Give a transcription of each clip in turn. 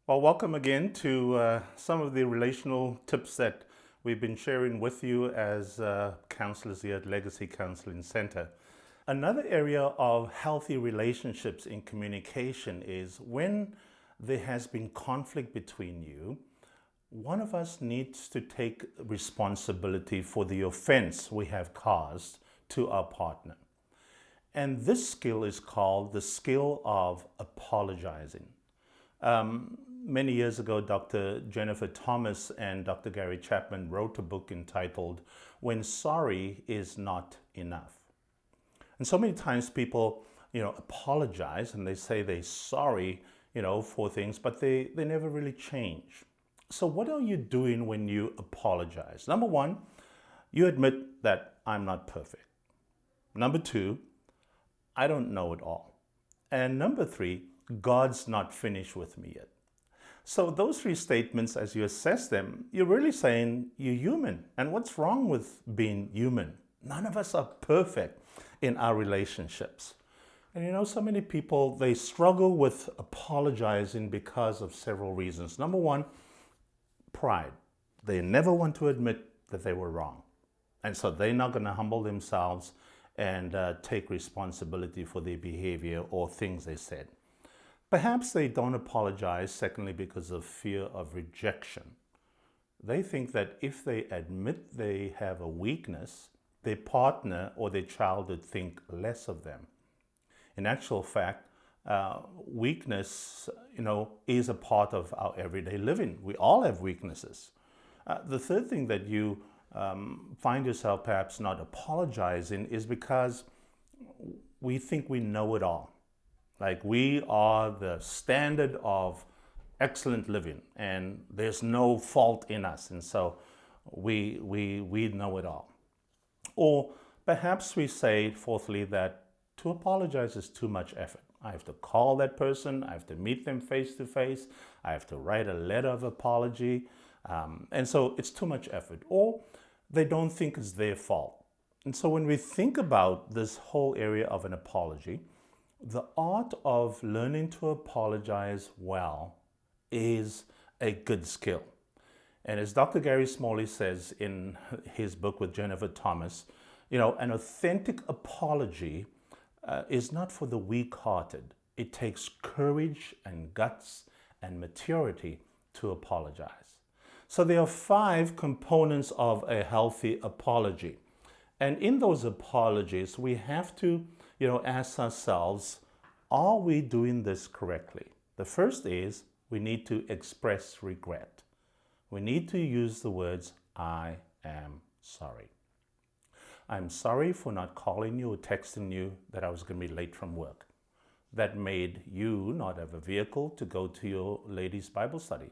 Well, welcome again to some of the relational tips that we've been sharing with you as counselors here at Legacy Counseling Center. Another area of healthy relationships in communication is when there has been conflict between you, one of us needs to take responsibility for the offense we have caused to our partner. And this skill is called the skill of apologizing. Many years ago, Dr. Jennifer Thomas and Dr. Gary Chapman wrote a book entitled When Sorry Is Not Enough. And so many times people, apologize and they say they're sorry, for things, but they never really change. So what are you doing when you apologize? Number one, you admit that I'm not perfect. Number two, I don't know it all. And number three, God's not finished with me yet. So those three statements, as you assess them, you're really saying you're human. And what's wrong with being human? None of us are perfect in our relationships. And so many people, they struggle with apologizing because of several reasons. Number one, pride. They never want to admit that they were wrong. And so they're not going to humble themselves and take responsibility for their behavior or things they said. Perhaps they don't apologize, secondly, because of fear of rejection. They think that if they admit they have a weakness, their partner or their child would think less of them. In actual fact, weakness, is a part of our everyday living. We all have weaknesses. The third thing that you find yourself perhaps not apologizing is because we think we know it all. Like we are the standard of excellent living and there's no fault in us. And so we know it all. Or perhaps we say, fourthly, that to apologize is too much effort. I have to call that person. I have to meet them face to face. I have to write a letter of apology. And so it's too much effort. Or they don't think it's their fault. And so when we think about this whole area of an apology, the art of learning to apologize well is a good skill. And as Dr. Gary Smalley says in his book with Jennifer Thomas, an authentic apology is not for the weak-hearted. It takes courage and guts and maturity to apologize. So there are 5 components of a healthy apology. And in those apologies, we have to ask ourselves, are we doing this correctly? The first is we need to express regret. We need to use the words, I am sorry. I'm sorry for not calling you or texting you that I was going to be late from work. That made you not have a vehicle to go to your ladies' Bible study.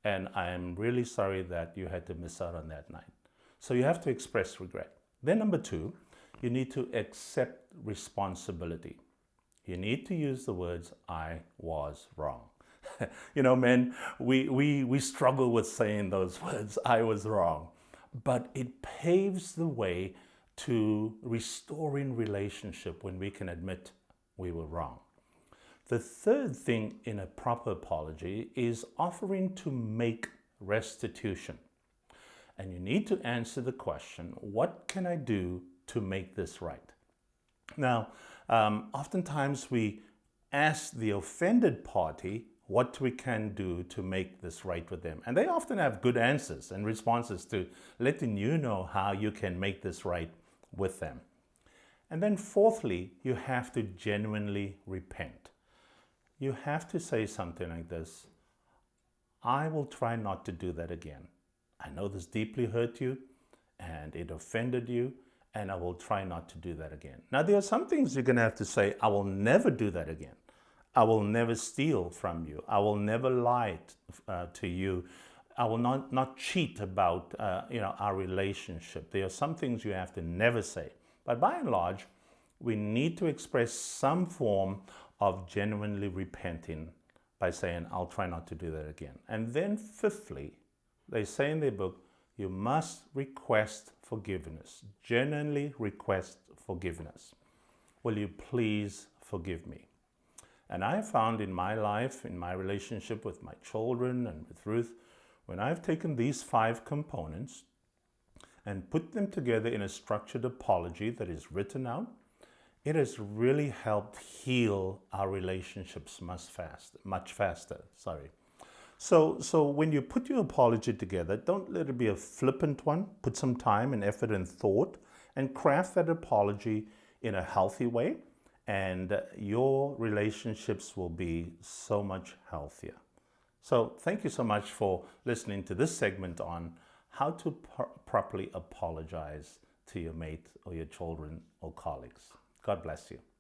And I am really sorry that you had to miss out on that night. So you have to express regret. Then number 2, you need to accept responsibility. You need to use the words, I was wrong. Men, we struggle with saying those words, I was wrong. But it paves the way to restoring relationship when we can admit we were wrong. The third thing in a proper apology is offering to make restitution. And you need to answer the question, what can I do to make this right? Now, oftentimes we ask the offended party what we can do to make this right with them. And they often have good answers and responses to letting you know how you can make this right with them. And then fourthly, you have to genuinely repent. You have to say something like this, I will try not to do that again. I know this deeply hurt you and it offended you, and I will try not to do that again. Now, there are some things you're going to have to say, I will never do that again. I will never steal from you. I will never lie to you. I will not cheat about our relationship. There are some things you have to never say. But by and large, we need to express some form of genuinely repenting by saying, I'll try not to do that again. And then fifthly, they say in their book, you must request forgiveness. Genuinely request forgiveness. Will you please forgive me? And I found in my life, in my relationship with my children and with Ruth, when I've taken these 5 components and put them together in a structured apology that is written out, it has really helped heal our relationships much faster. So when you put your apology together, don't let it be a flippant one. Put some time and effort and thought and craft that apology in a healthy way, and your relationships will be so much healthier. So thank you so much for listening to this segment on how to properly apologize to your mate or your children or colleagues. God bless you.